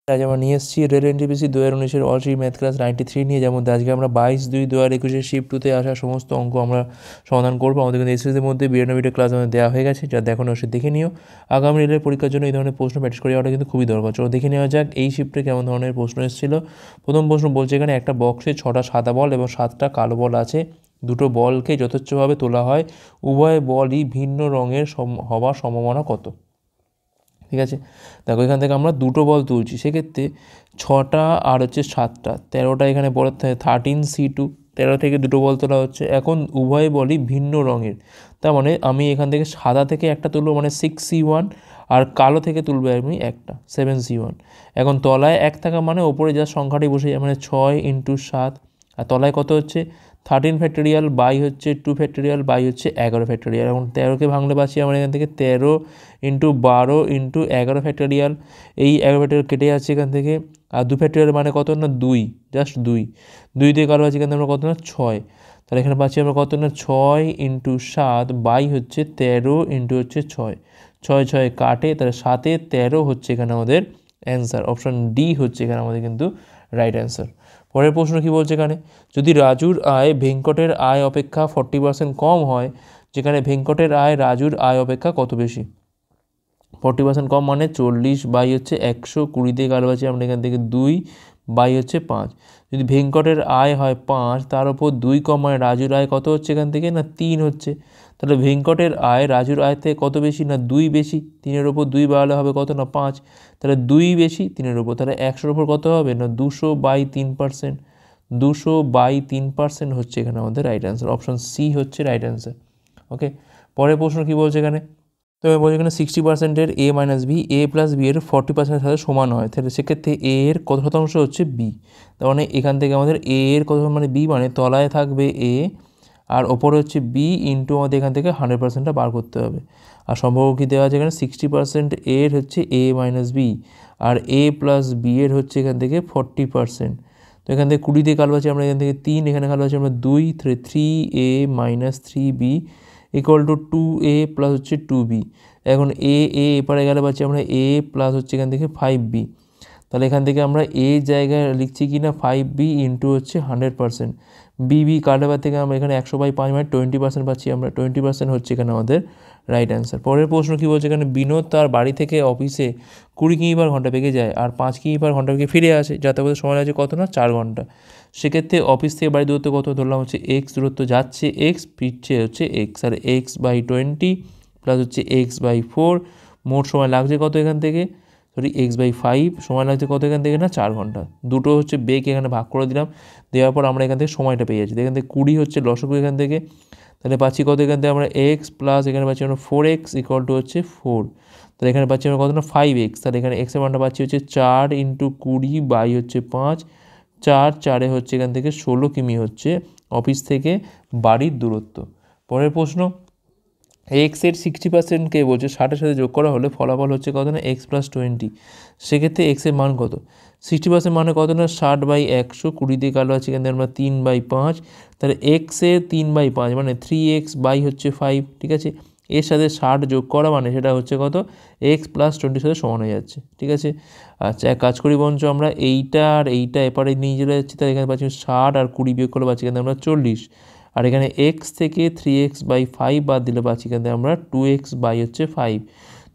আজ আমরা নিয়ে এসেছি রেল এনটিপিসি 2019-এর অল শিফট ম্যাথ ক্লাস 93 নিয়ে, যেমন আজকে আমরা 22/2/2021 শিফট 2-তে আসা সমস্ত অঙ্ক আমরা সমাধান করবো। আমাদের কিন্তু এসএসসির মধ্যে 92টা ক্লাস আমাদের দেওয়া হয়ে গেছে, যা দেখানো সে দেখে নিও। আগামী রেলের পরীক্ষার জন্য এই ধরনের প্রশ্ন প্র্যাকটিস করে যাওয়াটা কিন্তু খুবই দরকার। চলো দেখে নেওয়া যাক এই শিফটে কেমন ধরনের প্রশ্ন এসেছিল। প্রথম প্রশ্ন বলছে এখানে একটা বক্সে 6টা সাদা বল এবং 7টা কালো বল আছে। দুটো বলকে যথেচ্ছভাবে তোলা হয়, উভয় বলই ভিন্ন রঙের হওয়ার সম্ভাবনা কত? ঠিক আছে, দেখো এখান থেকে আমরা দুটো বল তুলছি, সেক্ষেত্রে 6টা আর হচ্ছে 7টা, 13টা এখানে বল 13C2, 13 থেকে দুটো বল তোলা হচ্ছে। এখন উভয় বলই ভিন্ন রঙের, তার মানে আমি এখান থেকে সাদা থেকে একটা তুলবো মানে 6C1, আর কালো থেকে তুলবো আমি একটা 7C1। এখন তলায় 1 থাকা মানে ওপরে যা সংখ্যাটি বসে যায়, মানে 6 × 7, আর তলায় কত হচ্ছে 13 ফ্যাক্টোরিয়াল বাই হচ্ছে 2 ফ্যাক্টোরিয়াল বাই হচ্ছে 11 ফ্যাক্টোরিয়াল। এখন 13কে ভাঙলে পাচ্ছি আমরা এখান থেকে 13 × 12 × 11 ফ্যাক্টোরিয়াল। এই 11 ফ্যাক্টোরিয়াল কেটে যাচ্ছে এখান থেকে, আর 2 ফ্যাক্টোরিয়াল মানে কত না 2, জাস্ট 2 দিয়ে কালো পাচ্ছি এখান থেকে আমরা কত না 6। তাহলে এখানে পাচ্ছি আমরা কত না 6 × 7 বাই হচ্ছে 13 × হচ্ছে 6, 6 6 কাটে, তাহলে 7 এ 13 হচ্ছে এখানে আমাদের অ্যান্সার। অপশান ডি হচ্ছে এখানে আমাদের কিন্তু রাইট অ্যান্সার। পরের প্রশ্ন কি বলছে এখানে, যদি রাজুর আয় ভেঙ্কটের আয় অপেক্ষা 40% কম হয়, যেখানে ভেঙ্কটের আয় রাজুর আয় অপেক্ষা কত বেশি? 40% কম মানে 40 বাই হচ্ছে 100, 20 দিয়ে কালো আছে আমরা এখান থেকে 2 বাই হচ্ছে 5। যদি ভেঙ্কটের আয় হয় 5, তার উপর 2 কম মানে রাজুর আয় কত হচ্ছে এখান থেকে না 3 হচ্ছে। তাহলে ভেঙ্কটের আয় রাজুর আয় থেকে কত বেশি না 2 বেশি, 3-এর ওপর 2 বাড়ালে হবে কত না 5, তাহলে 2 বেশি 3-এর ওপর, তাহলে 100-র ওপর কত হবে না 200/3%, 200/3% হচ্ছে এখানে আমাদের রাইট অ্যান্সার। অপশন সি হচ্ছে রাইট অ্যান্সার। ওকে, পরের প্রশ্ন কি বলছে এখানে, তো বলছে এখানে 60%-এর a - b a + b এর 40%-এর সাথে সমান হয়, তাহলে সেক্ষেত্রে a এর কত শতাংশ হচ্ছে b? তার মানে এখান থেকে আমাদের a এর কত মানে b মানে তলায় থাকবে a আর ওপরে হচ্ছে b ইন্টু আমাদের এখান থেকে 100%টা বার করতে হবে। আর সম্পর্ক কী দেওয়া আছে এখানে, 60% এর হচ্ছে a - b R a + b এর হচ্ছে এখান থেকে 40%। তো এখান থেকে 20 দিয়ে কালো আছে আমরা এখান থেকে 3, এখানে কালো আছে আমরা 2, 3a - 3b equal to 2a plus হচ্ছে 2b। এখন এপারে গেলে পাচ্ছি আমরা a প্লাস হচ্ছে এখান থেকে 5b। তাহলে এখান থেকে আমরা a জায়গায় লিখছি কি না 5b ইন্টু হচ্ছে 100%, bb কাটাবার থেকে আমরা এখানে 100/5 মানে 20% পাচ্ছি আমরা, 20% হচ্ছে এখানে আমাদের রাইট অ্যান্সার। পরের প্রশ্ন কী বলছে এখানে, বিনোদ তার বাড়ি থেকে অফিসে 20 কিমি/ঘন্টা বেগে যায় আর 5 কিমি/ঘন্টা বেগে ফিরে আসে, যাতায়াতের সময় আছে কত না 4 ঘন্টা। সেক্ষেত্রে অফিস থেকে বাড়ির দূরত্ব কত? ধরলাম হচ্ছে x দূরত্ব, যাচ্ছে x ফিরছে হচ্ছে x, আর x/20 প্লাস হচ্ছে x/4, মোট সময় লাগছে কত এখান থেকে, সরি x/5 সময় লাগছে কত এখান থেকে না 4 ঘন্টা। দুটো হচ্ছে বেগ এখানে ভাগ করে দিলাম, দেওয়ার পর আমরা এখান থেকে সময়টা পেয়ে যাচ্ছি। এখান থেকে 20 হচ্ছে লসগু এখান থেকে, তাহলে পাচ্ছি কত এখান থেকে আমরা x প্লাস এখানে পাচ্ছি আমরা 4x ইকুয়াল টু হচ্ছে 4, তাহলে এখানে পাচ্ছি আমরা কত না 5x, তাহলে এখানে x এর মানটা পাচ্ছি হচ্ছে 4 × 20 বাই হচ্ছে 5, 4 হচ্ছে এখান থেকে 16 কিমি হচ্ছে অফিস থেকে বাড়ির দূরত্ব। পরের প্রশ্ন, x এর 60%কে বলছে 60-এর সাথে যোগ করা হলে ফলাফল হচ্ছে কত না x + 20। সেক্ষেত্রে x এর মান কত? 60% মানে কত না 60/100, 20 দিয়ে কালো আছে এখান থেকে আমরা 3/5, তাহলে x এর 3/5 মানে 3x বাই হচ্ছে 5। ঠিক আছে, এর সাথে 60 যোগ করা মানে সেটা হচ্ছে কত x + 20-এর সাথে সমান হয়ে যাচ্ছে। ঠিক আছে, আচ্ছা এক কাজ করি বঞ্চ, আমরা এইটা আর এইটা এপারে নিয়ে চলে যাচ্ছি, তাহলে এখানে পাচ্ছি 60 আর 20 বিয়োগ করলে পাচ্ছি এখানে আমরা 40, আর এখানে x থেকে 3x/5 বাদ দিলে পাচ্ছি এখান থেকে আমরা 2x/5,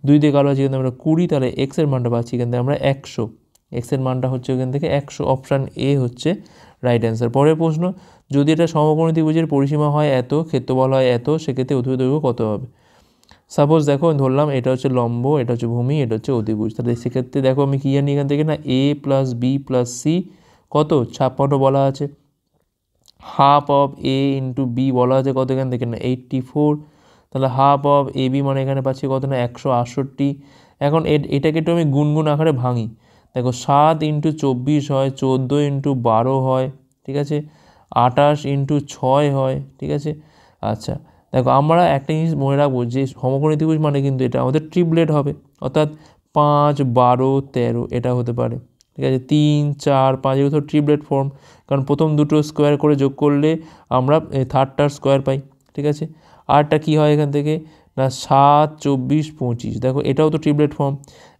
2 দিয়ে কালো আছে এখান থেকে আমরা 20, তাহলে x এর মানটা পাচ্ছি এখান থেকে আমরা 100, x এর মানটা হচ্ছে এখান থেকে 100। অপশান এ হচ্ছে রাইট অ্যান্সার। পরের প্রশ্ন, যদি এটা সমকোণী ত্রিভুজের পরিসীমা হয় এত, ক্ষেত্রফল হয় এত, সেক্ষেত্রে অতিভুজ দৈর্ঘ্য কত হবে? সাপোজ দেখো ধরলাম এটা হচ্ছে লম্ব, এটা হচ্ছে ভূমি, এটা হচ্ছে অতিভুজ, তাহলে সেক্ষেত্রে দেখো আমি কী জানি এখান থেকে না a + b + c কত 56 বলা আছে, হাফ অফ a × b বলা আছে কত এখান থেকে না 84, তাহলে হাফ অফ ab মানে এখানে পাচ্ছি কত না 168। এখন এটাকে একটু আমি গুনগুন আকারে ভাঙি, দেখো 7 × 24 হয়, 14 × 12 হয়, ঠিক আছে, 28 × 6 হয়, ঠিক আছে। আচ্ছা দেখো আমরা একটা জিনিস মনে রাখবো যে সমকোণী ত্রিভুজ মানে কিন্তু এটা আমাদের ট্রিপলেট হবে, অর্থাৎ 5 12 13 এটা হতে পারে। ঠিক আছে, 3 4 5 এগুলো তো ট্রিপলেট ফর্ম, কারণ প্রথম দুটো স্কোয়ার করে যোগ করলে আমরা থার্ডটার স্কোয়ার পাই। ঠিক আছে, আরটা কী হয় এখান থেকে না 7, 24, 25, দেখো এটাও তো ট্রিপলেট ফর্ম।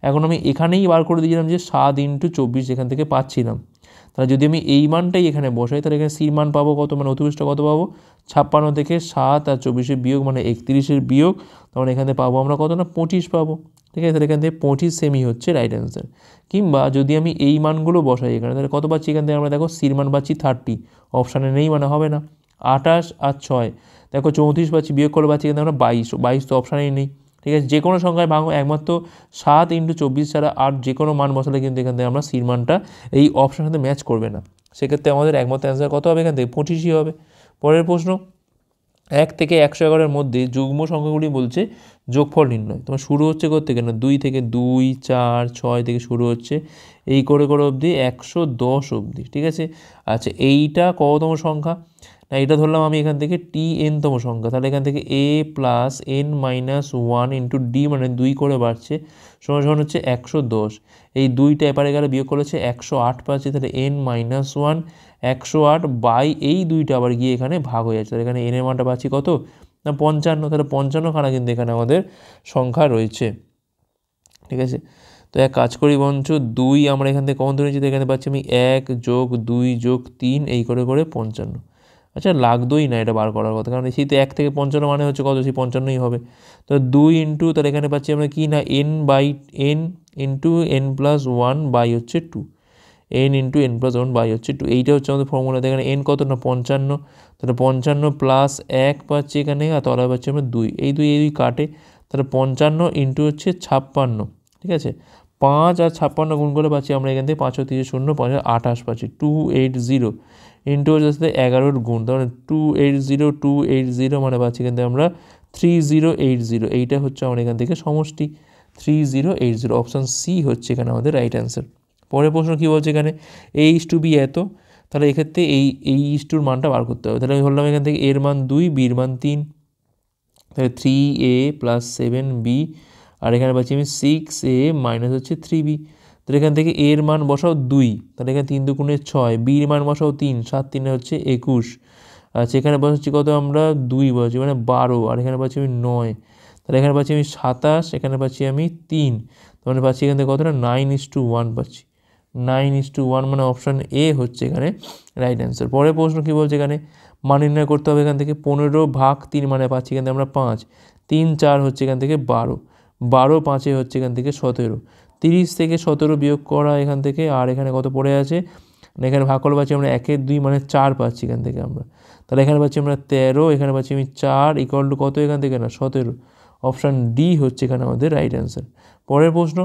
এখন আমি এখানেই বার করে দিয়েছিলাম যে 7 × 24 এখান থেকে পাচ্ছিলাম। তাহলে যদি আমি এই মানটাই এখানে বসাই তাহলে এখানে সির মান পাবো কত, মানে অতিবৃষ্টি কত পাবো, 56 থেকে 7 আর 24 বিয়োগ মানে 31 বিয়োগ, তখন এখানে পাবো আমরা কত না 25 পাবো। ঠিক আছে, তাহলে এখান থেকে 25 সেমি হচ্ছে রাইট অ্যান্সার। কিংবা যদি আমি এই মানগুলো বসাই এখানে তাহলে কত পাচ্ছি, এখান থেকে আমরা দেখো সির মান পাচ্ছি 30, অপশানে নেই মানে হবে না। 28 আর 6 দেখো 34 পাচ্ছি, বিয়োগ করে পাচ্ছি কিন্তু আমরা 22 তো অপশানেই নেই। ঠিক আছে, যে কোনো সংখ্যায় ভাঙো একমাত্র 7 × 24 ছাড়া আর যে কোনো মান বসালে কিন্তু এখান থেকে আমরা সির মানটা এই অপশানের সাথে ম্যাচ করবে না। সেক্ষেত্রে আমাদের একমাত্র অ্যান্সার কত হবে, এখান থেকে 25ই হবে। পরের প্রশ্ন, 1 থেকে 111-এর মধ্যে যুগ্ম সংখ্যাগুলি বলছে যোগফল নির্ণয়। তোমার শুরু হচ্ছে করতে কেন 2 থেকে 2, 4, 6 থেকে শুরু হচ্ছে এই করে করে অবধি 110 অবধি। ঠিক আছে, আচ্ছা এইটা কততম সংখ্যা, না এটা ধরলাম আমি এখান থেকে tn-তম সংখ্যা। তাহলে এখান থেকে a + n-1 × d মানে 2 করে বাড়ছে সমান সমান হচ্ছে 110। এই 2টা এপারে গেলে বিয়োগ করেছে 108 পাচ্ছি, তাহলে n-1 108 বাই এই 2টা আবার গিয়ে এখানে ভাগ হয়ে যাচ্ছে। তাহলে এখানে n এর মানটা পাচ্ছি কত না 55, তাহলে 55খানা কিন্তু এখানে আমাদের সংখ্যা রয়েছে। ঠিক আছে, তো এক কাজ করি বঞ্চ 2 আমরা এখান থেকে কমন ধরেছি, এখানে পাচ্ছি আমি 1 + 2 + 3 এই করে করে 55। আচ্ছা লাগতোই না এটা বার করার কথা, কারণ সেই তো 1 থেকে 55 মানে হচ্ছে কত, সেই 55ই হবে। তো 2 × তাহলে এখানে পাচ্ছি আমরা কি না n × n+1 বাই হচ্ছে 2, n × n+1 বাই হচ্ছে 2, এইটা হচ্ছে আমাদের ফর্মুলা। এখানে n কত না 55, তাহলে 55 + 1 পাচ্ছি এখানে, আর তলায় পাচ্ছি আমরা 2, এই 2 কাটে, তাহলে 55 × হচ্ছে 56। ঠিক আছে, 5 আর 56 গুণ করে পাচ্ছি আমরা এখান থেকে 5 × 3 = 0, 5 × 28 পাচ্ছি 280 ইন্টু হচ্ছে 11-এর গুণ, তাহলে 280 মানে পাচ্ছি কিন্তু আমরা 3080। এইটা হচ্ছে আমরা এখান থেকে সমষ্টি 3080, অপশান সি হচ্ছে এখানে আমাদের রাইট অ্যান্সার। পরের প্রশ্ন কী বলছে এখানে a/b এত, তাহলে এক্ষেত্রে এই ইস্টুর মানটা বার করতে হবে। তাহলে আমি বললাম এখান থেকে এর মান 2, বির মান 3, তাহলে 3a + 7b, আর এখানে পাচ্ছি আমি 6a - হচ্ছে 3b। তাহলে এখান থেকে এর মান বসাও 2, তাহলে এখানে 3 × 2 = 6, বির মান বসাও 3, 7 × 3 হচ্ছে 21। আচ্ছা এখানে বসাচ্ছি কত আমরা 2 বসাচ্ছি মানে 12, আর এখানে পাচ্ছি আমি 9, তাহলে এখানে পাচ্ছি আমি 27, এখানে পাচ্ছি আমি 3, তাহলে পাচ্ছি এখান থেকে কতটা 9:1 পাচ্ছি। 9:1 মানে অপশান এ হচ্ছে এখানে রাইট অ্যান্সার। পরের প্রশ্ন কী বলছে এখানে মান নির্ণয় করতে হবে। এখান থেকে 15/3 মানে পাচ্ছি এখান থেকে আমরা 5, 3 4 হচ্ছে এখান থেকে 12, 12 5 হচ্ছে এখান থেকে 17, 30 থেকে 17 বিয়োগ করা এখান থেকে, আর এখানে কত পড়ে আছে এখানে ভাগ করে পাচ্ছি আমরা 1/2 মানে 4 পাচ্ছি এখান থেকে আমরা, তাহলে এখানে পাচ্ছি আমরা 13, এখানে পাচ্ছি আমি 4 = কত এখান থেকে না 17, অপশান ডি হচ্ছে এখানে আমাদের রাইট অ্যান্সার। পরের প্রশ্ন,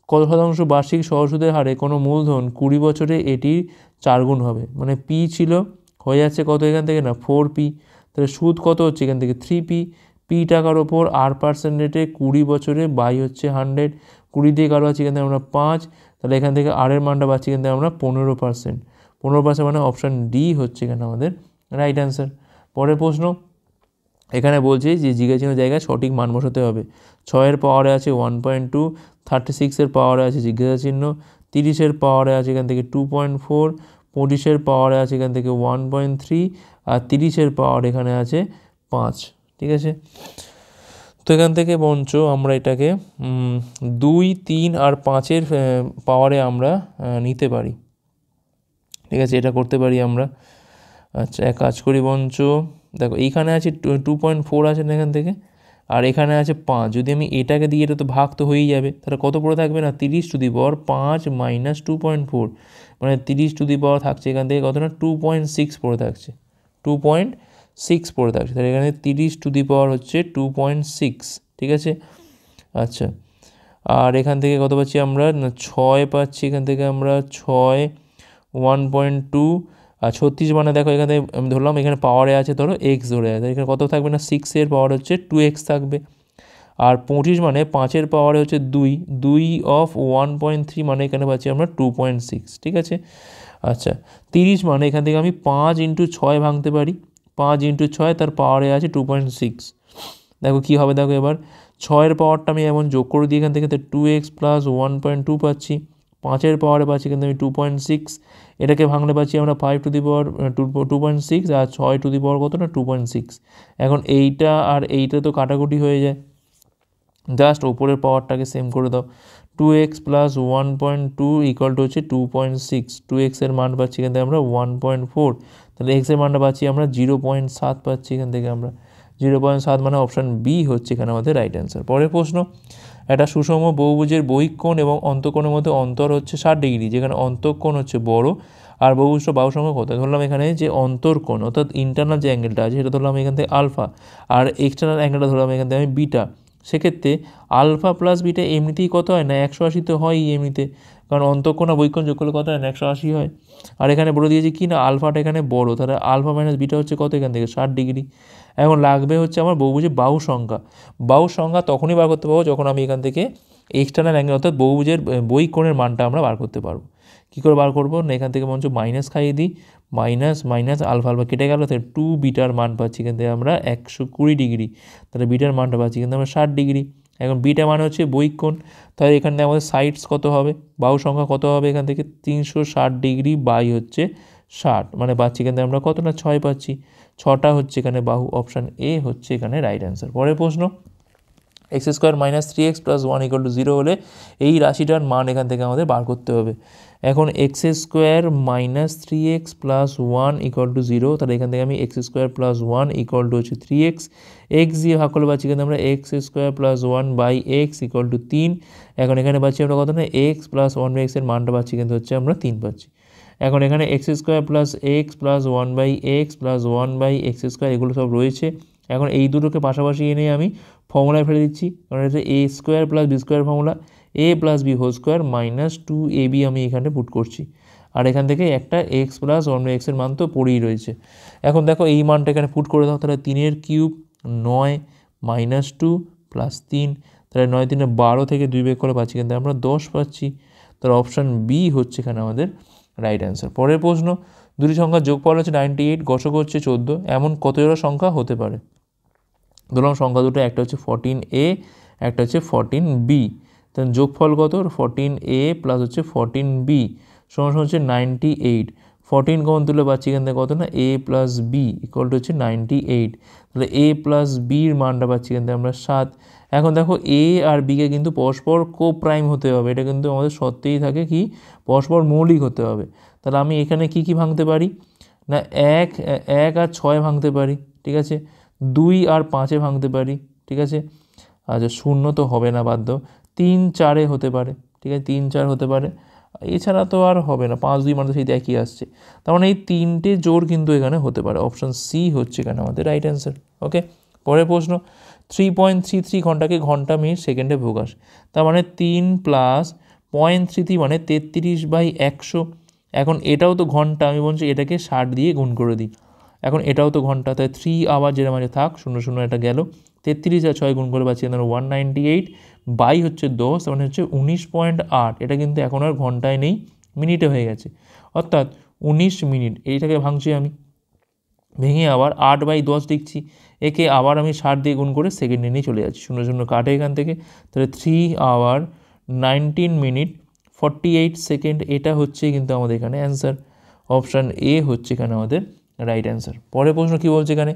কত শতাংশ বার্ষিক সহসুদের হারে কোনো মূলধন 20 বছরে এটির 4 গুণ হবে, মানে পি ছিল হয়ে যাচ্ছে কত এখান থেকে না 4p, তাহলে সুদ কত হচ্ছে এখান থেকে 3p, পি টাকার ওপর r% রেটে 20 বছরে বাই হচ্ছে 100, 20 দিয়ে কারো আছে এখান থেকে আমরা 5, তাহলে এখান থেকে আর এর মানটা পাচ্ছি এখান থেকে আমরা 15%, 15% মানে অপশান ডি হচ্ছে এখানে আমাদের রাইট অ্যান্সার। পরের প্রশ্ন, এখানে বলছে যে জিজ্ঞাসিত জায়গায় সঠিক মান বসাতে হবে। 6-এর পাওয়ারে আছে 1.2, 36-এর পাওয়ারে আছে জিজ্ঞাসা চিহ্ন, 30-এর পাওয়ারে আছে এখান থেকে 2.4, 25-এর পাওয়ারে আছে এখান থেকে 1.3, আর 30-এর পাওয়ার এখানে আছে 5। ঠিক আছে, তো এখান থেকে বঞ্চ আমরা এটাকে 2, 3 আর 5-এর পাওয়ারে আমরা নিতে পারি। ঠিক আছে, এটা করতে পারি আমরা। আচ্ছা এক কাজ করি বঞ্চ, দেখো এইখানে আছে 2.4 আছে না এখান থেকে, আর এখানে আছে 5, যদি আমি এটাকে দিয়ে এটা তো ভাগ তো হয়েই যাবে, তাহলে কত পড়ে থাকবে না 30⁻5 - 2.4, মানে 30 থাকছে এখান থেকে কত না 2.6 পড়ে থাকছে, 2.6 পড়ে থাকছে, তাহলে এখানে 30 হচ্ছে 2.6। ঠিক আছে, আচ্ছা আর এখান থেকে কত পাচ্ছি আমরা 6 পাচ্ছি, এখান থেকে আমরা 6, 1.2, আর 36 মানে দেখো এখানে আমি ধরলাম এখানে পাওয়ারে আছে ধরো x ধরে আছে, এখানে কত থাকবে না 6-এর পাওয়ার হচ্ছে 2x থাকবে, আর 25 মানে 5-এর পাওয়ারে হচ্ছে 2 অফ 1.3 মানে এখানে পাচ্ছি আমরা 2.6। ঠিক আছে, আচ্ছা 30 মানে এখান থেকে আমি 5 × 6 ভাঙতে পারি, 5 × 6 তার পাওয়ারে আছে 2.6। দেখো কী হবে, দেখো এবার 6-এর পাওয়ারটা আমি এমন যোগ করে দিই এখান থেকে, তো 2x + 1.2 পাচ্ছি, 5-এর পাওয়ারে পাচ্ছি কিন্তু আমি 2.6, এটাকে ভাঙলে পাচ্ছি আমরা 5⁻2.6, আর 6 কত না 2.6। এখন এইটা আর এইটা তো কাটাকুটি হয়ে যায়, জাস্ট ওপরের পাওয়ারটাকে সেম করে দাও, 2x প্লাস 1.2 ইকুয়াল টু হচ্ছে 2.6, 2x এর মান পাচ্ছি এখান থেকে আমরা 1.4, তাহলে x এর মানটা পাচ্ছি আমরা 0.7 পাচ্ছি এখান থেকে আমরা 0.7, মানে অপশান বি হচ্ছে এখানে আমাদের রাইট অ্যান্সার। পরের প্রশ্ন, একটা সুষম বহুভুজের বহিঃকোণ এবং অন্তঃকোণের মধ্যে অন্তর হচ্ছে 60 ডিগ্রি, যেখানে অন্তঃকোণ হচ্ছে বড় আর বহুভুজটা বাহু সংখ্যা কত? ধরলাম এখানে যে অন্তর্কোণ অর্থাৎ ইন্টারনাল যে অ্যাঙ্গেলটা আছে সেটা ধরলাম এখান থেকে আলফা, আর এক্সটার্নাল অ্যাঙ্গেলটা ধরলাম এখান থেকে আমি বিটা। সেক্ষেত্রে আলফা প্লাস বিটা এমনিতেই কত হয় না 180 তো হয়ই এমনিতে, কারণ অন্তঃকোণ আর বহিঃকোণ যোগ করলে কত হয় না 180 হয়। আর এখানে বলে দিয়েছি কি না আলফাটা এখানে বড়, তাহলে আলফা মাইনাস বিটা হচ্ছে কত এখান থেকে 60 ডিগ্রি। এখন লাগবে হচ্ছে আমার বহুভুজের বাহু সংখ্যা। বাহু সংখ্যা তখনই বার করতে পারবো যখন আমি এখান থেকে এক্সটার্নাল অ্যাঙ্গেল অর্থাৎ বহুভুজের বহিঃকোণের মানটা আমরা বার করতে পারবো। কী করে বার করবো না, এখান থেকে মঞ্চ মাইনাস খাইয়ে দিই, মাইনাস মাইনাস আলফা আলফা কেটে গেল, তাহলে 2 বিটার মান পাচ্ছি এখান থেকে আমরা 120 ডিগ্রি, তাহলে বিটার মানটা পাচ্ছি কিন্তু আমরা 60 ডিগ্রি। এখন বিটা মানে হচ্ছে বহিঃকোণ, তাহলে এখান থেকে আমাদের সাইডস কত হবে, বাহু সংখ্যা কত হবে এখান থেকে 360 ডিগ্রি বাই হচ্ছে 60, মানে পাচ্ছি এখান থেকে আমরা কত না 6 পাচ্ছি, 6টা হচ্ছে এখানে বাহু, অপশান এ হচ্ছে এখানে রাইট অ্যান্সার। পরের প্রশ্ন, x square minus 3x plus 1 equal to 0 হলে এই রাশিটার মান এখান থেকে আমাদের বার করতে হবে। এখন x square minus 3x plus 1 equal to 0, তাহলে এখান থেকে আমি x square plus 1 equal to হচ্ছে 3x, এক্স দিয়ে ভাগ করলে পাচ্ছি কিন্তু আমরা x square plus 1 by x equal to 3। এখন এখানে পাচ্ছি আমরা কত না এক্স প্লাস 1 বাই এক্সের মানটা পাচ্ছি কিন্তু হচ্ছে আমরা 3 পাচ্ছি। এখন এখানে x square plus x plus 1 by x plus 1 by x square এগুলো সব রয়েছে। এখন এই দুটোকে পাশাপাশি এনে আমি ফর্মুলায় ফেলে দিচ্ছি, কারণ এটা a square plus b square formula, a plus b whole square minus 2ab আমি এখানে পুট করছি, আর এখান থেকে একটা এক্স প্লাস 1 বাই এক্সের মান তো পড়েই রয়েছে। এখন দেখো এই মানটা এখানে পুট করে দাও, তাহলে 3 কিউব 9 মাইনাস 2 প্লাস 3, তাহলে 9 3 12 থেকে 2 বের করে পাচ্ছি কিন্তু আমরা 10 পাচ্ছি, তাহলে অপশান বি হচ্ছে এখানে আমাদের রাইট অ্যান্সার। পরের প্রশ্ন, দুটি সংখ্যার যোগফল হচ্ছে 98, গসক হচ্ছে 14, এমন কত জোড়া সংখ্যা হতে পারে? ধরলাম সংখ্যা দুটো, একটা হচ্ছে 14a, একটা হচ্ছে 14b, তাহলে যোগফল কত 14a প্লাস হচ্ছে 14b সমান হচ্ছে 98, 14 কমন তুলে পাচ্ছি এখান থেকে কত না a plus b equal to হচ্ছে 98, তাহলে a প্লাস বির মানটা পাচ্ছি এখান থেকে আমরা 7। এখন দেখো a আর b কে কিন্তু পরস্পর কোপ্রাইম হতে হবে, এটা কিন্তু আমাদের সত্যিই থাকে কি পরস্পর মৌলিক হতে হবে। তাহলে আমি এখানে কি কি ভাঙতে পারি না 1 আর 6 ভাঙতে পারি, ঠিক আছে, 2 আর 5-এ ভাঙতে পারি, ঠিক আছে, আচ্ছা 0 তো হবে না বাধ্য, 3 4-এ হতে পারে, ঠিক আছে 3 4 হতে পারে, এছাড়া তো আর হবে না, 5 2 মানে সেই একই আসছে, তার মানে এই 3টে জোড় কিন্তু এখানে হতে পারে, অপশান সি হচ্ছে এখানে আমাদের রাইট অ্যান্সার। ওকে, পরের প্রশ্ন, 3.33 ঘন্টাকে ঘন্টা মিনিট সেকেন্ডে প্রকাশ, তার মানে 3 প্লাস 0.33 মানে 33/100। এখন এটাও তো ঘন্টা, আমি বলছি এটাকে 60 দিয়ে গুণ করে দিই, এখন এটাও তো ঘন্টা, তাই 3 আবার যেটা মাঝে থাক 0 0 এটা গেল, 33 আর 6 গুণ করে পাচ্ছি আমরা 198 বাই হচ্ছে 10, মানে হচ্ছে 19.8, এটা কিন্তু এখন আর ঘন্টায় নেই মিনিটে হয়ে গেছে, অর্থাৎ 19 মিনিট। এইটাকে ভাঙছি আমি, ভেঙে আবার 8/10 লিখছি, একে আবার আমি 60 দিয়ে গুণ করে সেকেন্ডে নিয়ে চলে যাচ্ছি, 0 0 কাটে এখান থেকে, তাহলে 3 আওয়ার 19 মিনিট 48 সেকেন্ড, এটা হচ্ছে কিন্তু আমাদের এখানে অ্যান্সার, অপশান এ হচ্ছে এখানে আমাদের রাইট অ্যান্সার। পরের প্রশ্ন কী বলছে এখানে,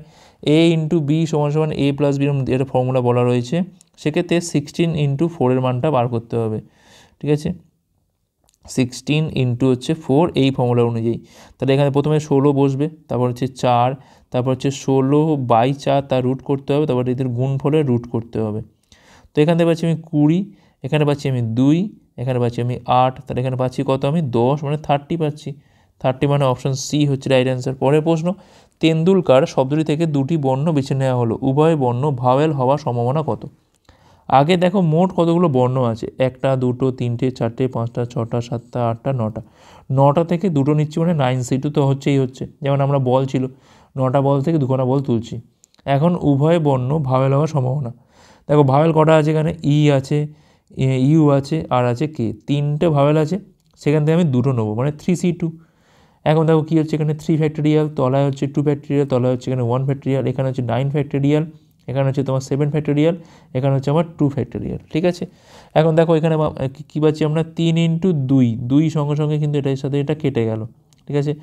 a ইন্টু বি সমান সমান a প্লাস বির এটা ফর্মুলা বলা রয়েছে, সেক্ষেত্রে 16 ইন্টু 4-এর মানটা বার করতে হবে, ঠিক আছে, 16 ইন্টু হচ্ছে 4 এই ফর্মুলা অনুযায়ী, তাহলে এখানে প্রথমে 16 বসবে, তারপর হচ্ছে 4, তারপর হচ্ছে 16/4 তার রুট করতে হবে, তারপর এদের গুণফলে রুট করতে হবে। তো এখান থেকে পাচ্ছি আমি 20, এখানে পাচ্ছি আমি 2, এখানে পাচ্ছি আমি 8, তাহলে এখানে পাচ্ছি কত আমি 10 মানে 30 পাচ্ছি, 30 মানে অপশান সি হচ্ছে রাইট অ্যান্সার। পরের প্রশ্ন, তেন্ডুলকার শব্দটি থেকে দুটি বর্ণ বেছে নেওয়া হলো, উভয় বর্ণ ভাওয়েল হওয়ার সম্ভাবনা কত? আগে দেখো মোট কতগুলো বর্ণ আছে, 1টা 2টো 3টে 4টে 5টা 6টা 7টা 8টা 9টা, 9টা থেকে দুটো নিচ্ছি মানে 9c2 তো হচ্ছেই হচ্ছে, যেমন আমরা বল ছিল 9টা বল থেকে 2খানা বল তুলছি। এখন উভয় বর্ণ ভাওয়েল হওয়ার সম্ভাবনা, দেখো ভাওয়েল কটা আছে এখানে, ই আছে, ইউ আছে, আর আছে কে, 3টে ভাওয়েল আছে, সেখান থেকে আমি 2টো নেবো মানে 3c2। এখন দেখো কী হচ্ছে এখানে 3 ফ্যাক্টোরিয়াল, তলায় হচ্ছে 2 ফ্যাক্টোরিয়াল, তলায় হচ্ছে এখানে 1 ফ্যাক্টোরিয়াল, এখানে হচ্ছে 9 ফ্যাক্টোরিয়াল, এখানে হচ্ছে তোমার 7 ফ্যাক্টোরিয়াল, এখানে হচ্ছে আমার 2 ফ্যাক্টোরিয়াল, ঠিক আছে। এখন দেখো এখানে কী পাচ্ছি আমরা 3 ইন্টু 2, 2 সঙ্গে সঙ্গে কিন্তু এটার সাথে এটা কেটে গেল, ঠিক আছে,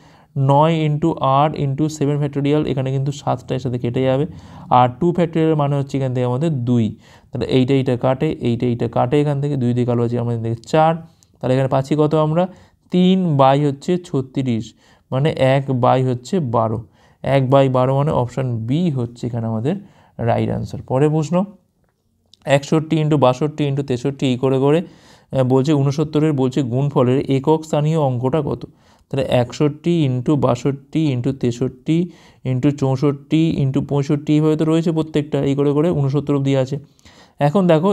9 ইন্টু 8 ইন্টু 7 ফ্যাক্টোরিয়াল, এখানে কিন্তু 7টার সাথে কেটে যাবে, আর 2 ফ্যাক্টোরিয়াল মানে হচ্ছে এখান থেকে আমাদের 2, তাহলে এইটা কাটে, এইটা কাটে এখান থেকে, 2 দিয়ে কালো আছে আমাদের থেকে 4, তাহলে এখানে পাচ্ছি কত আমরা 3/36, মানে 1/12, 1/12 মানে অপশান বি হচ্ছে এখানে আমাদের রাইট অ্যান্সার। পরে প্রশ্ন 61 × 62 × 63 এই করে বলছে 69-এর বলছে গুণফলের একক স্থানীয় অঙ্কটা কত। তাহলে 61 × 62 × 63 × 64 × 65 এইভাবে তো রয়েছে প্রত্যেকটা, এই করে 69 অবধি আছে। এখন দেখো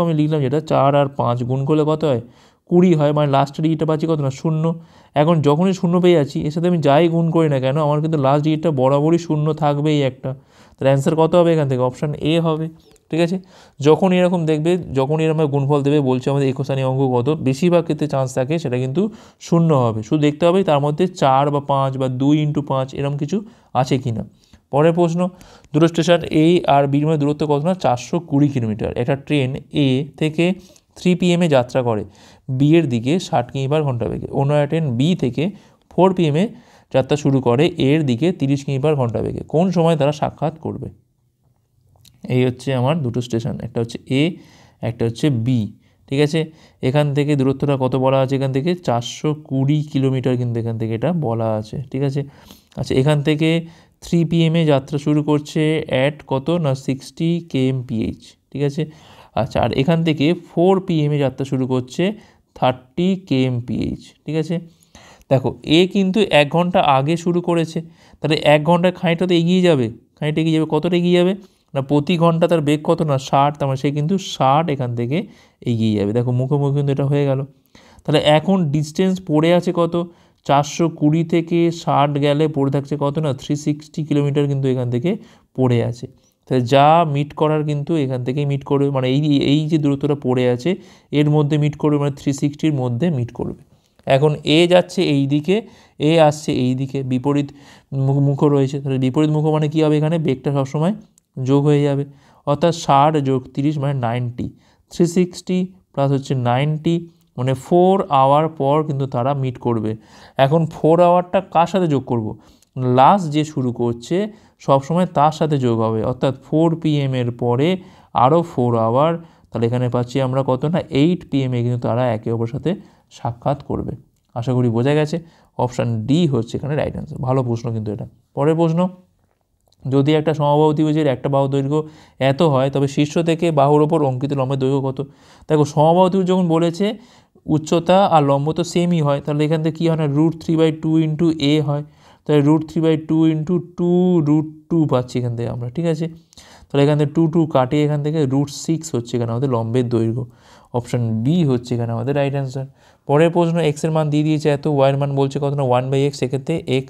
আমি লিখলাম যেটা 4 আর 5 গুণ করলে কত হয় 20 হয়, মানে লাস্টের ডিজিটটা পাচ্ছি কত না 0। এখন যখনই 0 পেয়ে যাচ্ছি এর সাথে আমি যাই গুণ করি না কেন আমার কিন্তু লাস্ট ডিজিটটা বরাবরই 0 থাকবেই একটা। তাহলে অ্যান্সার কত হবে এখান থেকে অপশান এ হবে। ঠিক আছে, যখন এরকম দেখবে, যখন এরকম গুণফল দেবে বলছে আমাদের একক স্থানীয় অঙ্ক কত, বেশিরভাগ ক্ষেত্রে চান্স থাকে সেটা কিন্তু 0 হবে। শুধু দেখতে হবে তার মধ্যে 4 বা 5 বা 2 × 5 এরকম কিছু আছে কি না। পরের প্রশ্ন, দুটো স্টেশন এ আর বির মধ্যে দূরত্ব কত না 420 কিলোমিটার। একটা ট্রেন এ থেকে 3 PM যাত্রা করে বি এর দিকে 60 কিমি/ঘন্টা বেগে। অন্য একটা ট্রেন বি থেকে 4 PM যাত্রা শুরু করে এর দিকে 30 কিমি/ঘন্টা বেগে। কোন সময় তারা সাক্ষাৎ করবে? এই হচ্ছে আমার দুটো স্টেশন, একটা হচ্ছে এ, একটা হচ্ছে বি। ঠিক আছে, এখান থেকে দূরত্বটা কত বলা আছে, এখান থেকে 420 কিলোমিটার কিন্তু এখান থেকে এটা বলা আছে। ঠিক আছে, আচ্ছা এখান থেকে 3 PM যাত্রা শুরু করছে অ্যাট কত না 60 kmph। ঠিক আছে, আচ্ছা আর এখান থেকে 4 PM যাত্রা শুরু করছে 30 kmph। ঠিক আছে, দেখো এ কিন্তু 1 ঘন্টা আগে শুরু করেছে, তাহলে 1 ঘন্টায় খানিকটা তো এগিয়ে যাবে, কতটা এগিয়ে যাবে না প্রতি ঘন্টা তার বেগ কত না 60, তার মানে সে কিন্তু 60 এখান থেকে এগিয়ে যাবে। দেখো মুখোমুখি কিন্তু এটা হয়ে গেল। তাহলে এখন ডিস্টেন্স পড়ে আছে কত 420 থেকে 60 গেলে পড়ে থাকছে কত না 360 কিলোমিটার কিন্তু এখান থেকে পড়ে আছে। তাহলে যা মিট করার কিন্তু এখান থেকেই মিট করবে, মানে এই যে দূরত্বটা পড়ে আছে এর মধ্যে মিট করবে, মানে 360-র মধ্যে মিট করবে। এখন এ যাচ্ছে এই দিকে, এ আসছে এই দিকে, বিপরীত মুখ রয়েছে, তাহলে বিপরীত মুখ মানে কী হবে এখানে বেগটা সবসময় যোগ হয়ে যাবে, অর্থাৎ 60 যোগ 30 মানে 90, 360 প্লাস হচ্ছে 90 মানে 4 আওয়ার পর কিন্তু তারা মিট করবে। এখন 4 আওয়ারটা কার সাথে যোগ করব, লাস্ট যে শুরু করছে সবসময় তার সাথে যোগ হবে, অর্থাৎ 4 PM পরে আরও 4 আওয়ার, তাহলে এখানে পাচ্ছি আমরা কত না 8 PM কিন্তু তারা একে অপরের সাথে সাক্ষাৎ করবে। আশা করি বোঝা গেছে, অপশান ডি হচ্ছে এখানে রাইট অ্যান্সার। ভালো প্রশ্ন কিন্তু এটা। পরের প্রশ্ন, যদি একটা সমবাহু ত্রিভুজের একটা বাহু দৈর্ঘ্য এত হয় তবে শীর্ষ থেকে বাহুর ওপর অঙ্কিত লম্বের দৈর্ঘ্য কত। দেখো সমবাহু ত্রিভুজ যখন বলেছে উচ্চতা আর লম্ব তো সেমই হয়, তাহলে এখান থেকে কী হয় না √3/2 × a হয়, তাহলে √3/2 × 2√2 পাচ্ছি এখান থেকে আমরা। ঠিক আছে, তাহলে এখান থেকে 2 কাটে, এখান থেকে √6 হচ্ছে এখানে আমাদের লম্বের দৈর্ঘ্য। অপশান বি হচ্ছে এখানে আমাদের রাইট অ্যান্সার। পরের প্রশ্ন, এক্সের মান দিয়ে দিয়েছে এত, ওয়াইয়ের মান বলছে কত না 1/x, সেক্ষেত্রে x²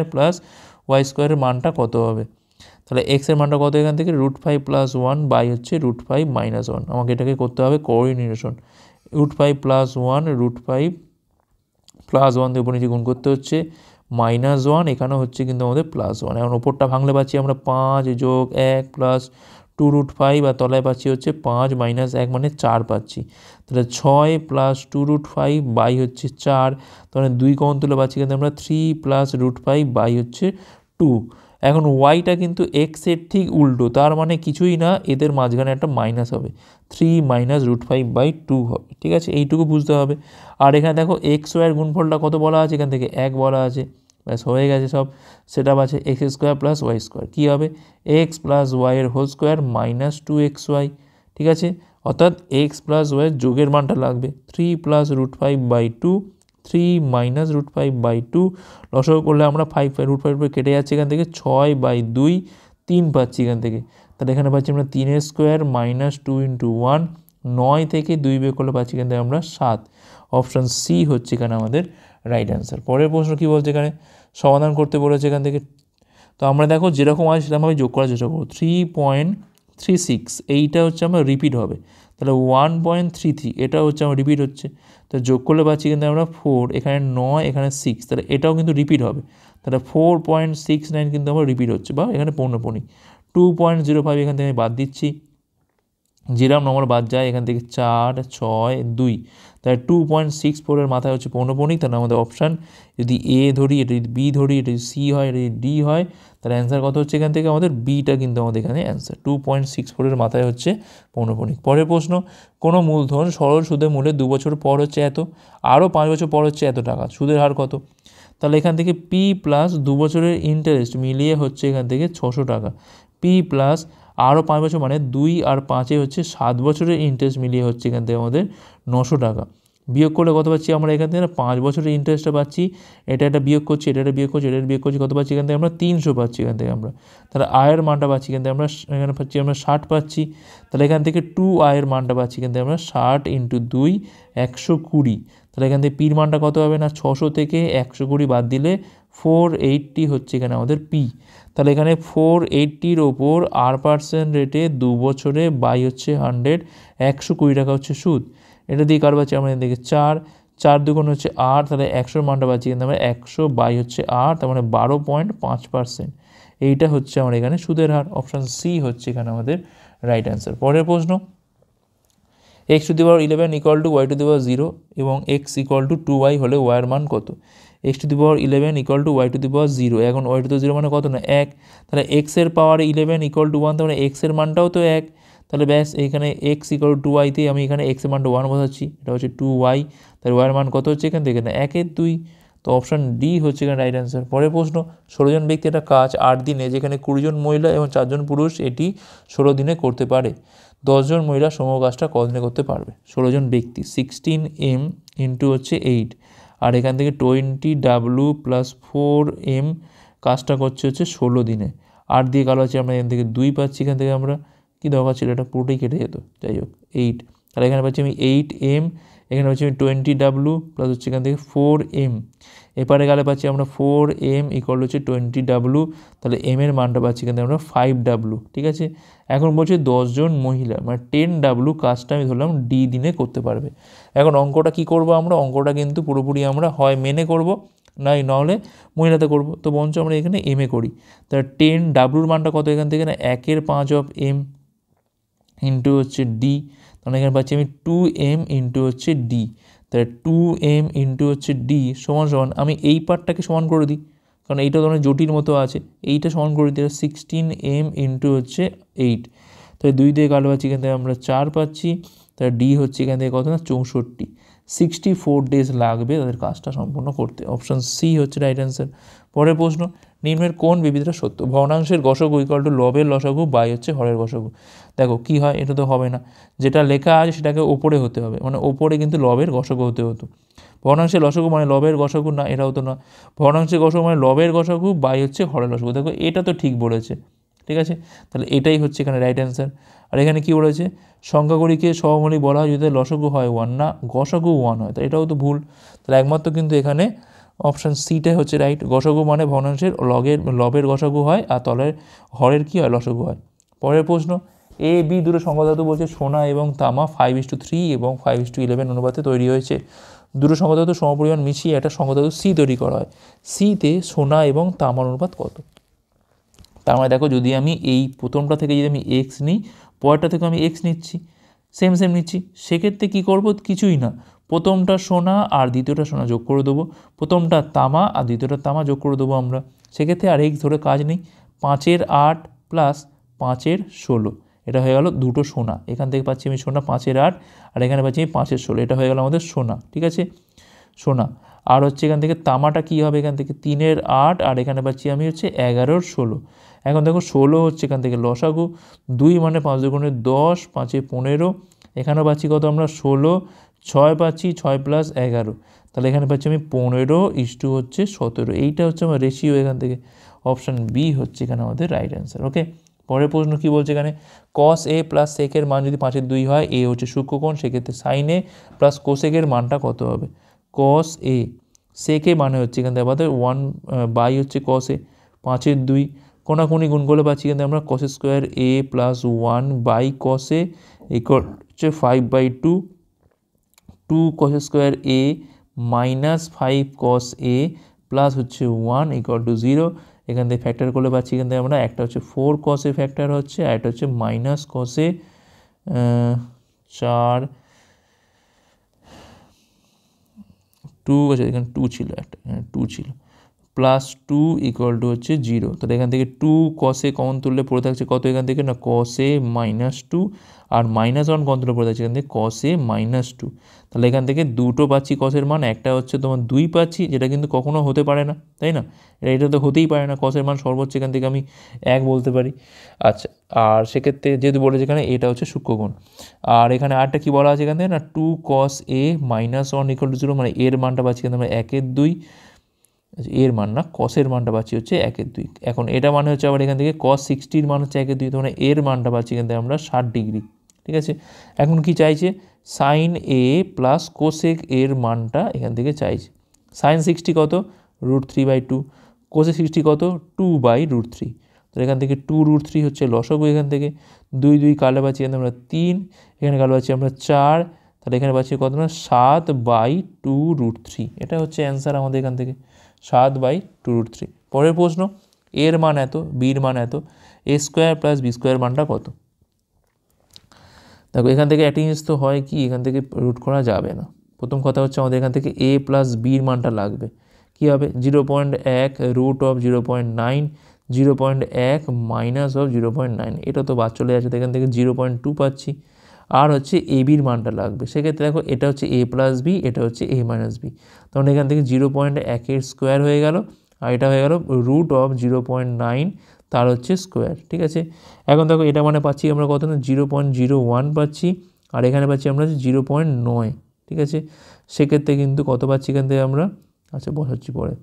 + y² মানটা কত হবে। তাহলে এক্সের মানটা কত এখান থেকে √5 + 1 বাই হচ্ছে √5 - 1। আমাকে এটাকে করতে হবে কোঅর্ডিনেশন, √5 + 1 √5 + 1 দিয়ে উপর নিচে গুণ করতে হচ্ছে -1, এখানেও হচ্ছে কিন্তু আমাদের +1। এখন ওপরটা ভাঙলে পাচ্ছি আমরা 5 + 1 + 2√5, আর তলায় পাচ্ছি হচ্ছে 5 - 1 মানে 4 পাচ্ছি। তাহলে 6 + 2√5 বাই হচ্ছে 4, তাহলে 2 কমন তুলে পাচ্ছি কিন্তু আমরা 3 + √5 বাই হচ্ছে 2। এখন ওয়াইটা কিন্তু এক্সের ঠিক উল্টো, তার মানে কিছুই না, এদের মাঝখানে একটা মাইনাস হবে, 3 - √5/2 হবে। ঠিক আছে, এইটুকু বুঝতে হবে। আর এখানে দেখো এক্স ওয়াইয়ের গুণফলটা কত বলা আছে, এখান থেকে 1 বলা আছে, ব্যাস হয়ে গেছে সব। সেটা আছে x² + y², কী হবে x + y² - 2xy। ঠিক আছে, অর্থাৎ x + y যোগের মানটা লাগবে 3 + √5/2, 3 - √5/2, লসাগু করলে আমরা 5/√5 কেটে যাচ্ছে এখান থেকে 6/2, 3 পাচ্ছি এখান থেকে। তাহলে এখানে পাচ্ছি আমরা 3² - 2 × 1, 9 থেকে 2 বের করলে পাচ্ছি এখান থেকে আমরা 7। অপশান সি হচ্ছে এখানে আমাদের রাইট অ্যান্সার। পরের প্রশ্ন কী বলছে, এখানে সমাধান করতে বলেছে এখান থেকে। তো আমরা দেখো যেরকম আছে সেরকমভাবে যোগ করার চেষ্টা করবো। 3.36 এইটা হচ্ছে আমরা রিপিট হবে, তাহলে 1.33 এটা হচ্ছে আমার রিপিট হচ্ছে, তো যোগ করলে পাচ্ছি কিন্তু আমরা 4, এখানে 9, এখানে 6, তাহলে এটাও কিন্তু রিপিট হবে, তাহলে 4.69 কিন্তু আমার রিপিট হচ্ছে, বা এখানে 15 2.05 এখান থেকে আমি বাদ দিচ্ছি, যেরকম নম্বর বাদ যায় এখান থেকে 4, 6, 2, তাহলে 2.64 মাথায় হচ্ছে পৌনঃপুনিক। তাহলে আমাদের অপশান যদি এ ধরি, এটা যদি বি ধরি, এটা যদি সি হয়, এটা যদি ডি হয়, তাহলে অ্যান্সার কত হচ্ছে এখান থেকে আমাদের বিটা কিন্তু আমাদের এখানে অ্যান্সার 2.64 মাথায় হচ্ছে পৌনঃপুনিক। পরের প্রশ্ন, কোনো মূলধন সরল সুদের মূল্যে 2 বছর পর হচ্ছে এত, আরও 5 বছর পর হচ্ছে এত টাকা, সুদের হার কত? তাহলে এখান থেকে পি প্লাস 2 বছরের ইন্টারেস্ট মিলিয়ে হচ্ছে এখান থেকে 600 টাকা, পি প্লাস আরও 5 বছর মানে 2 আর 5 হচ্ছে 7 বছরের ইন্টারেস্ট মিলিয়ে হচ্ছে এখান থেকে আমাদের 900 টাকা। বিয়োগ করলে কত পাচ্ছি আমরা এখান থেকে? 5 বছরের ইন্টারেস্টটা পাচ্ছি, এটা বিয়োগ করছি, এটা বিয়োগ করছি, এটা বিয়োগ করছি, কত পাচ্ছি এখান থেকে আমরা? 300 পাচ্ছি এখান থেকে আমরা। তাহলে আয়ের মানটা পাচ্ছি এখান থেকে আমরা, এখানে পাচ্ছি আমরা 60 পাচ্ছি। তাহলে এখান থেকে 2 আয়ের মানটা পাচ্ছি এখান থেকে আমরা 60 × 2 120। তাহলে এখান থেকে পির মানটা কত হবে না? 600 থেকে 120 বাদ দিলে 480 হচ্ছে এখানে আমাদের পি। তাহলে এখানে 480-র ওপর R% রেটে 2 বছরে বাই হচ্ছে 100, 120 টাকা হচ্ছে সুদ। এটা দিয়ে কার পাচ্ছি আমরা? এদিকে 4 দুগুণ হচ্ছে 8, তাহলে 100-র মানটা পাচ্ছি কিন্তু আমরা 100 বাই হচ্ছে 8, তার মানে 12.5%। এইটা হচ্ছে আমার এখানে সুদের হার। অপশান সি হচ্ছে এখানে আমাদের রাইট অ্যান্সার। পরের প্রশ্ন, x⁻11 = y⁻0 এবং x = 2y হলে y এর মান কত? x⁻11 = y⁻0, এখন y⁻0 মানে কত না? 1। তাহলে x এর পাওয়ার 11 = 1, তাহলে x এর মানটাও তো 1। তাহলে ব্যাস এইখানে x = 2y তে আমি এখানে x এর মানটা 1 বসাচ্ছি, এটা হচ্ছে 2y। তাহলে y এর মান কত হচ্ছে এখান থেকে? না 1/2। তো অপশান ডি হচ্ছে এখানে রাইট অ্যান্সার। পরের প্রশ্ন, 16 জন ব্যক্তি একটা কাজ 8 দিনে, যেখানে 20 জন মহিলা এবং 4 জন পুরুষ এটি 16 দিনে করতে পারে, 10 জন মহিলা সম কাজটা কতদিনে করতে পারবে? 16 জন ব্যক্তি 16m ইন্টু হচ্ছে 8, আর এখান থেকে 20w + 4m কাজটা করছে হচ্ছে 16 দিনে। 8 দিয়ে কালো আছে আমরা এখান থেকে 2 পাচ্ছি, এখান থেকে আমরা কী দরকার ছিল, এটা পুরোটাই কেটে যেত, যাই হোক 8। তাহলে এখানে পাচ্ছি আমি 8m, এখানে পাচ্ছি আমি 20w প্লাস হচ্ছে এখান থেকে 4m, এপারে গেলে পাচ্ছি আমরা 4m = হচ্ছে 20w, তাহলে m এর মানটা পাচ্ছি এখান থেকে আমরা 5w। ঠিক আছে, এখন বলছে 10 জন মহিলা মানে 10w কাজটা আমি ধরলাম ডি দিনে করতে পারবে। এখন অঙ্কটা কি করব আমরা? অঙ্কটা কিন্তু পুরোপুরি আমরা হয় মেনে করব, নাহলে মহিলাতে করব। তো বঞ্চ আমরা এখানে এম এ করি। তাহলে 10wর মানটা কত এখান থেকে? না 1/5 ইন্টু হচ্ছে ডি, তাহলে এখানে পাচ্ছি আমি 2m ইন্টু হচ্ছে ডি। তাহলে 2m ইন্টু হচ্ছে ডি সমান সমান, আমি এই পার্টটাকে সমান করে দিই, কারণ এইটা ধরনের জটিল মতো আছে, এইটা সমান করে দিই। 16m ইন্টু হচ্ছে 8, তাহলে 2 দিয়ে কালো পাচ্ছি, এখান থেকে আমরা 4 পাচ্ছি। তাহলে ডি হচ্ছে এখান থেকে কত না 64। 64 ডেজ লাগবে তাদের কাজটা সম্পূর্ণ করতে। অপশান সি হচ্ছে রাইট অ্যান্সার। পরের প্রশ্ন, নিম্নের কোন বিবৃতিটা সত্য? ভগ্নাংশের গসগু = লবের লসাগু বাই হচ্ছে হরের গসগু। দেখো কি হয়, এটা তো হবে না, যেটা লেখা আছে সেটাকে ওপরে হতে হবে, মানে ওপরে কিন্তু লবের গসগু হতে হতো। ভগ্নাংশের লসাগু মানে লবের গসগু না, এটা হতো না। ভগ্নাংশের গসগু মানে লবের গসগু বাই হচ্ছে হরের লসাগু। দেখো এটা তো ঠিক বলেছে, ঠিক আছে, তাহলে এটাই হচ্ছে এখানে রাইট অ্যান্সার। আর এখানে কি বলেছে? সংখ্যাগুলিকে সহমৌলিক বলা হয় যদি লসাগু হয় 1 না গসাগু 1 হয়, তো এটাও তো ভুল। তাহলে একমাত্র কিন্তু এখানে অপশান সিটাই হচ্ছে রাইট। গসাগু মানে ভগ্নাংশের লবের গসাগু হয়, আর তলের হরের কি হয়? লসাগু হয়। পরের প্রশ্ন, এ বি দুটো সংখ্যাধাতু বলছে সোনা এবং তামা 5:3 এবং 5:11 অনুপাতে তৈরি হয়েছে। দুটো সংখ্যাধাতু সমপরিমাণ মিশিয়ে একটা সংখ্যাধাতু সি তৈরি করা হয়, সিতে সোনা এবং তামার অনুপাত কত? তার মানে দেখো, যদি আমি এই প্রথমটা থেকে যদি আমি এক্স নিই, পরেরটা থেকে আমি এক্স নিচ্ছি, সেম নিচ্ছি, সেক্ষেত্রে কী করবো? কিছুই না, প্রথমটা সোনা আর দ্বিতীয়টা সোনা যোগ করে দেবো, প্রথমটা তামা আর দ্বিতীয়টা তামা যোগ করে দেবো আমরা, সেক্ষেত্রে আর এক্স ধরে কাজ নেই। 5-এর 8 প্লাস 5-এর 16, এটা হয়ে গেল দুটো সোনা। এখান থেকে পাচ্ছি আমি সোনা 5-এর 8, আর এখানে পাচ্ছি আমি 5-এর 16, এটা হয়ে গেল আমাদের সোনা। ঠিক আছে, সোনা। আর হচ্ছে এখান থেকে তামাটা কী হবে? এখান থেকে 3-এর 8, আর এখানে পাচ্ছি আমি হচ্ছে 11-এর 16। এখন দেখো 16 হচ্ছে এখান থেকে লসাগু, 2 মানে 5 দুগুণে 10, 5-এ 15, এখানেও পাচ্ছি কত আমরা 16, 6 পাচ্ছি, 6 + 11, তাহলে এখানে পাচ্ছি আমি 15 হচ্ছে 17। এইটা হচ্ছে আমার রেশিও এখান থেকে। অপশান বি হচ্ছে এখানে আমাদের রাইট অ্যান্সার। ওকে, পরের প্রশ্ন কী বলছে এখানে? cos a + sec এর মান যদি 5/2 হয়, এ হচ্ছে সূক্ষ্মকোণ, সেক্ষেত্রে sin a + cosec এর মানটা কত হবে? cos a, sec a মানে হচ্ছে এখান থেকে আমাদের 1 বাই হচ্ছে cos a, 5/2 কোনাকুনি গুণ করলে পাচ্ছি কিন্তু আমরা cos² a + 1 by cos a হচ্ছে 5/2, 2 cos² a minus 5 cos a plus হচ্ছে 1 = 0। এখান থেকে ফ্যাক্টর করলে পাচ্ছি এখান থেকে আমরা একটা হচ্ছে 4 cos a ফ্যাক্টর হচ্ছে, আর একটা হচ্ছে মাইনাস cos a 4 2, আচ্ছা এখানে 2 ছিল একটা, হ্যাঁ 2 ছিল, +2 = হচ্ছে 0। তাহলে এখান থেকে 2 কসে কমন তুললে পড়ে থাকছে কত এখান থেকে, না কসে -2, আর -1 কমন তুললে পড়ে থাকছে এখান থেকে কসে -2। তাহলে এখান থেকে দুটো পাচ্ছি কসের মান, একটা হচ্ছে তোমার 2 পাচ্ছি, যেটা কিন্তু কখনো হতে পারে না, তাই না, এটা তো হতেই পারে না, কসের মান সর্বোচ্চ এখান থেকে আমি 1 বলতে পারি। আচ্ছা, আর সেক্ষেত্রে যেহেতু বলেছে এখানে এটা হচ্ছে সূক্ষ্মকোণ, আর এখানে আরেকটা কী বলা আছে এখান থেকে, না 2 cos A -1 = 0, মানে এর মানটা পাচ্ছি এখানে আমরা 1/2, এর মান না কসের মানটা পাচ্ছি হচ্ছে 1/2। এখন এটা মানে হচ্ছে আবার এখান থেকে cos 60 মান হচ্ছে 1/2, তো মানে এর মানটা পাচ্ছি এখান থেকে আমরা 60 ডিগ্রি, ঠিক আছে। এখন কি চাইছে, সাইন A প্লাস কোসেক এর মানটা এখান থেকে চাইছে। সাইন 60 কত, √3/2, কোসেক 60 কত, 2/√3। তো এখান থেকে 2√3 হচ্ছে লসাগু, এখান থেকে 2 2 কাটলে পাচ্ছি এখানে আমরা 3, এখানে কাটলে পাচ্ছি আমরা 4, তাহলে এখানে পাচ্ছি কত না 7/2√3। এটা হচ্ছে অ্যান্সার আমাদের এখান থেকে 7/2√3। পরের প্রশ্ন, এর মান এত, বির মান এত, a² + b² মানটা কত। দেখো এখান থেকে একটা জিনিস তো হয় কি, এখান থেকে রুট করা যাবে না। প্রথম কথা হচ্ছে আমাদের এখান থেকে a + bর মানটা লাগবে, কী হবে 0.1 √0.9, 0.1 -0.9, এটা তো বাদ চলে যাচ্ছে, এখান থেকে 0.2 পাচ্ছি, আর হচ্ছে a bর মানটা লাগবে। সেক্ষেত্রে দেখো এটা হচ্ছে a + b, এটা হচ্ছে a - b, তখন এখান থেকে 0.1 স্কোয়ার হয়ে গেল, আর এটা হয়ে গেল √0.9 তার হচ্ছে স্কোয়ার, ঠিক আছে। এখন দেখো এটা মানে পাচ্ছি আমরা কত না 0.01 পাচ্ছি, আর এখানে পাচ্ছি আমরা 0.9, ঠিক আছে। সেক্ষেত্রে কিন্তু কত পাচ্ছি এখান থেকে আমরা, আচ্ছা বসাচ্ছি পরে,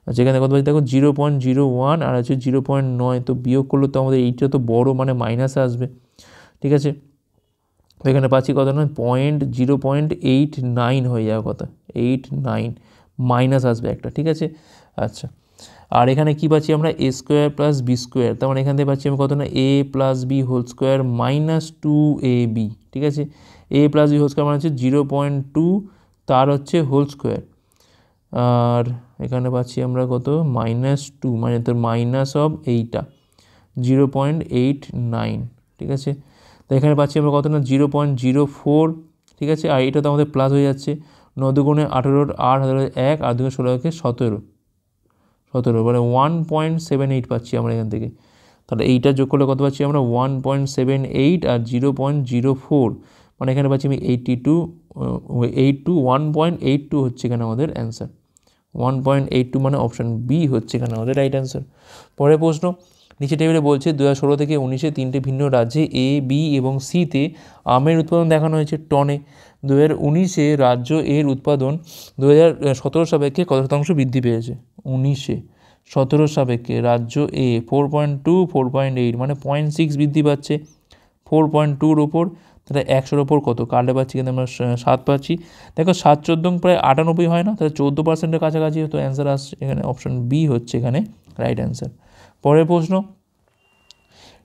আচ্ছা এখানে কত পাচ্ছি দেখো 0.01 আর হচ্ছে 0.9, তো বিয়োগ করলে তো আমাদের এইটা তো বড় মানে মাইনাসে আসবে, ঠিক আছে। তো এখানে পাচ্ছি কত না 0.89 হয়ে যাবে, কথা 89 মাইনাস আসবে একটা, ঠিক আছে। আচ্ছা, আর এখানে কি পাচ্ছি আমরা a² + b², তার মানে এখান থেকে পাচ্ছি আমি কত না a + b² -2ab, ঠিক আছে। a + b² মানে হচ্ছে 0.2 তার হচ্ছে হোল স্কোয়ার, আর এখানে পাচ্ছি আমরা কত -2, মানে তোর মাইনাস অফ এইটা 0.89, ঠিক আছে। তো এখানে পাচ্ছি আমরা কত না 0.04, ঠিক আছে। আর এটা তো আমাদের প্লাস হয়ে যাচ্ছে, 9 দুগুণে 18, 8 হাজার 1, আর 2 16 17, মানে 1.78 পাচ্ছি আমরা এখান থেকে। তাহলে এইটা যোগ করলে কত পাচ্ছি আমরা 1.78 আর 0.04, মানে এখানে পাচ্ছি আমি 1.82 হচ্ছে এখানে আমাদের অ্যান্সার। 1.82 মানে অপশান বি হচ্ছে এখানে আমাদের রাইট অ্যান্সার। পরের প্রশ্ন, নিচে টেবিলে বলছে 2016 থেকে 19-এ 3টে ভিন্ন রাজ্যে A, B এবং C-তে আমের উৎপাদন দেখানো হয়েছে টনে। 2019-এ রাজ্য এর উৎপাদন 2017 সাপেক্ষে কত শতাংশ বৃদ্ধি পেয়েছে। 19-এ 17 সাপেক্ষে রাজ্য A 4.2, 4.8 মানে 0.6 বৃদ্ধি পাচ্ছে 4.2-র ওপর, তাহলে 100-র ওপর কত কাটলে পাচ্ছি, কিন্তু আমরা 7 পাচ্ছি। দেখো 7 14 প্রায় 98 হয় না, তাহলে 14%-এর কাছাকাছি, তো অ্যান্সার আসছে এখানে অপশান বি হচ্ছে এখানে রাইট অ্যান্সার। পরের প্রশ্ন,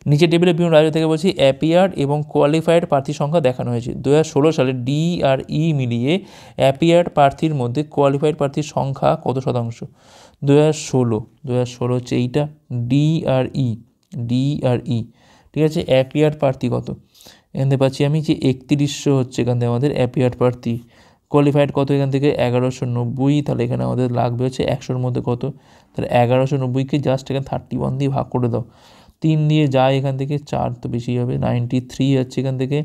নিচে টেবিলে বিভিন্ন রাজ্য থেকে বলছি অ্যাপিয়ার্ড এবং কোয়ালিফাইড প্রার্থীর সংখ্যা দেখানো হয়েছে। 2016 সালে ডি আর ই মিলিয়ে অ্যাপিয়ার্ড প্রার্থীর মধ্যে কোয়ালিফাইড প্রার্থীর সংখ্যা কত শতাংশ। 2016 হচ্ছে এইটা ডি আর ই, ঠিক আছে। অ্যাপিয়ার্ড প্রার্থী কত, এখান থেকে পাচ্ছি আমি যে 3100 হচ্ছে এখান থেকে আমাদের অ্যাপিয়ার্ড প্রার্থী। কোয়ালিফাইড কত এখান থেকে 1190, তাহলে এখানে আমাদের লাগবে হচ্ছে 100-র মধ্যে কত, তাহলে 1190-কে জাস্ট এখানে 31 দিয়ে ভাগ করে দাও, 3 দিয়ে যায় এখান থেকে 4 তো বেশি হবে, 93 হচ্ছে এখান থেকে।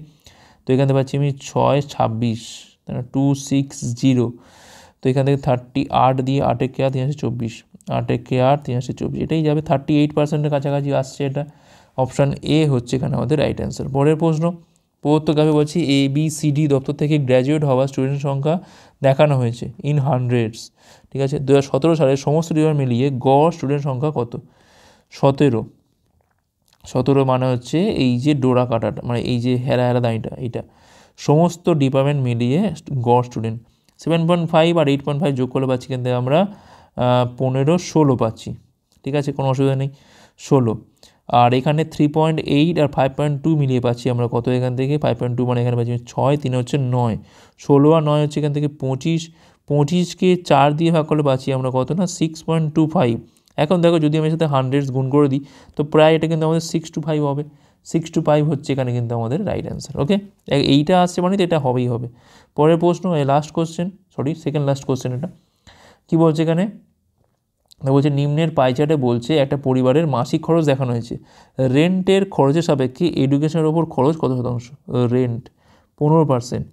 তো এখান থেকে পাচ্ছি আমি 6 26, 260, তো এখান থেকে 38 দিয়ে 8 কে 324, 8 কে 324, এটাই যাবে 38%-এর কাছাকাছি আসছে। এটা অপশান এ হচ্ছে এখানে আমাদের রাইট অ্যান্সার। পরের প্রশ্ন, প্রদত্ত গ্রাফে বলছি ABCD দপ্তর থেকে গ্র্যাজুয়েট হওয়া স্টুডেন্টের সংখ্যা দেখানো হয়েছে ইন হান্ড্রেডস, ঠিক আছে। 2017 সালে সমস্ত ডিপার্টমেন্ট মিলিয়ে গড় স্টুডেন্ট সংখ্যা কত। 17 মানে হচ্ছে এই যে ডোরা কাটাটা, মানে এই যে হেরা দাঁড়িটা, এইটা সমস্ত ডিপার্টমেন্ট মিলিয়ে গড় স্টুডেন্ট। 7.5 আর 8.5 যোগ করলে পাচ্ছি কিন্তু আমরা 15 16 পাচ্ছি, ঠিক আছে, কোনো অসুবিধা নেই 16। আর এখানে 3.8 আর 5.2 মিলিয়ে পাচ্ছি আমরা কত এখান থেকে 5.2, মানে এখানে পাচ্ছি 6, 3 হচ্ছে 9, 16 আর 9 হচ্ছে এখান থেকে 25, 25কে 4 দিয়ে ভাগ করলে পাচ্ছি আমরা কত না 6.25। এখন দেখো যদি আমি সাথে হান্ড্রেডস গুণ করে দিই তো প্রায় এটা কিন্তু আমাদের 625 হবে, 6 to 5 হচ্ছে এখানে কিন্তু আমাদের রাইট অ্যান্সার। ওকে, এইটা আসছে মানে তো এটা হবেই হবে। পরের প্রশ্ন, last question, second last question. এটা কী বলছে এখানে, বলছে নিম্নের পাইচার্টে বলছে একটা পরিবারের মাসিক খরচ দেখানো হয়েছে, রেন্টের খরচের সাপেক্ষে এডুকেশনের ওপর খরচ কত শতাংশ? রেন্ট 15%,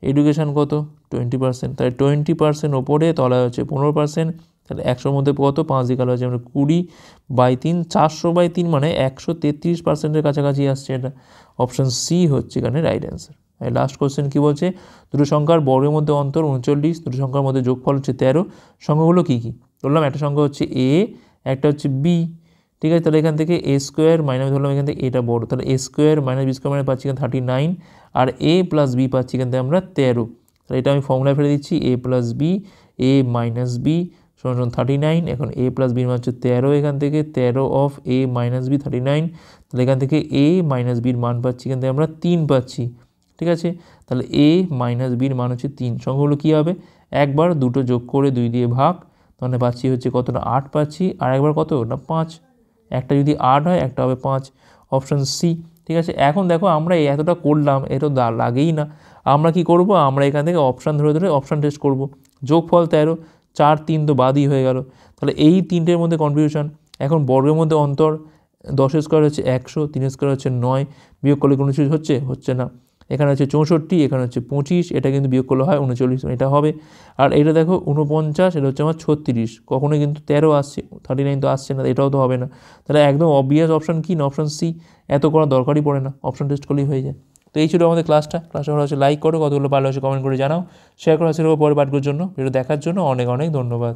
এডুকেশন কত 20%, তাহলে 20% ওপরে তলায় হচ্ছে 15%, তাহলে 100-র মধ্যে কত 5 দিয়ে কালো হচ্ছে আমরা 20/3, 400/3 মানে 133%-এর কাছাকাছি আসছে। এটা অপশান সি হচ্ছে এখানে রাইট অ্যান্সার। লাস্ট কোশ্চেন কী বলছে, দুটো সংখ্যার বর্গের মধ্যে অন্তর 39, দুটো সংখ্যার মধ্যে যোগফল হচ্ছে 13, সংখ্যাগুলো কী কী? ধরলাম একটা সংখ্যা হচ্ছে এ, একটা হচ্ছে বি, ঠিক আছে। তাহলে এখান থেকে এ স্কোয়ার মাইনাস, ধরলাম এখান থেকে এটা বড়, তাহলে এ স্কোয়ার মাইনাস বি স্কোয়ার মানে পাচ্ছি এখানে 39, আর এ প্লাস বি পাচ্ছি এখান থেকে আমরা 13। তাহলে এটা আমি ফর্মুলায় ফেলে দিচ্ছি, এ plus B A minus B সমান 39। এখন এ প্লাস বির মান হচ্ছে 13, এখান থেকে 13 অফ এ মাইনাস বি 39, তাহলে এখান থেকে এ মাইনাস বির মান পাচ্ছি এখান থেকে আমরা 3 পাচ্ছি, ঠিক আছে। তাহলে এ মাইনাস বির মান হচ্ছে 3, সংখ্যাগুলো কী হবে, একবার দুটো যোগ করে 2 দিয়ে ভাগ, তাহলে পাচ্ছি হচ্ছে কতটা 8 পাচ্ছি, আর একবার কত না 5, একটা যদি 8 হয় একটা হবে 5, অপশান সি, ঠিক আছে। এখন দেখো আমরা এতটা করলাম, এটা লাগেই না, আমরা কি করব, আমরা এখান থেকে অপশান ধরে ধরে অপশান টেস্ট করব। যোগফল 13, 4 3 তো বাদই হয়ে গেল, তাহলে এই তিনটের মধ্যে কনফিউশন। এখন বর্গের মধ্যে অন্তর, 10 স্কোয়ার হচ্ছে 100, 3 স্কোয়ার হচ্ছে 9, বিয়োগ করলে কোনো কিছু হচ্ছে না। এখানে হচ্ছে 64, এখানে হচ্ছে 25, এটা কিন্তু বিয়োগ করলে হয় 39, এটা হবে। আর এটা দেখো 49, এটা হচ্ছে আমার 36, কখনোই কিন্তু 13 আসছে, 39 তো আসছে না, এটাও তো হবে না। তাহলে একদম অবভিয়াস অপশান কি না, অপশান সি, এত করার দরকারই পড়ে না, অপশান টেস্ট করলেই হয়ে যায়। তো এই ছিল আমাদের ক্লাসটা ভালো হচ্ছে লাইক করো, কতগুলো ভালো হচ্ছে কমেন্ট করে জানাও, শেয়ার করা হচ্ছে পরে পাঠগুলোর জন্য। ভিডিও দেখার জন্য অনেক অনেক ধন্যবাদ।